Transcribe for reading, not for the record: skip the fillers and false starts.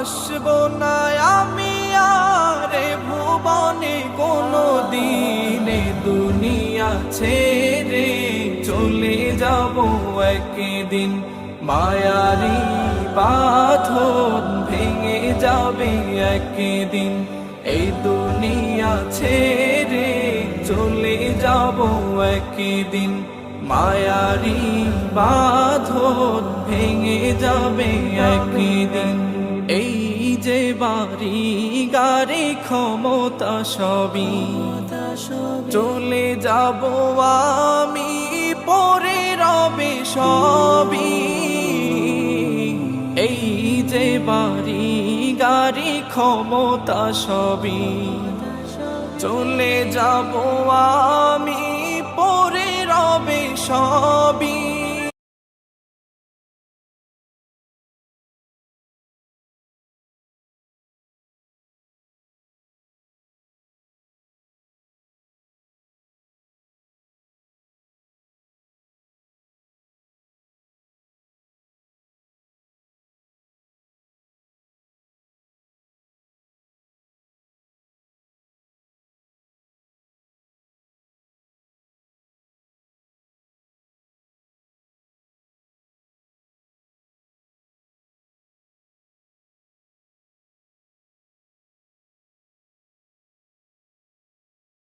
আসবো না আমি আর এ ভুবনে কোনো দিনে, দুনিয়া ছেড়ে চলে যাব একদিন। মায়ারি বাঁধন ভেঙে যাবে একদিন, এই দুনিয়া ছেড়ে চলে যাব একদিন। মায়ারি বাঁধন ভেঙে যাবে একদিন। এই যে বাড়ি গাড়ি ক্ষমতা সবই চলে যাব আমি, পরে রবে সবই। এই যে বাড়ি গাড়ি ক্ষমতা সবই চলে যাব আমি, পরে রবে সবই।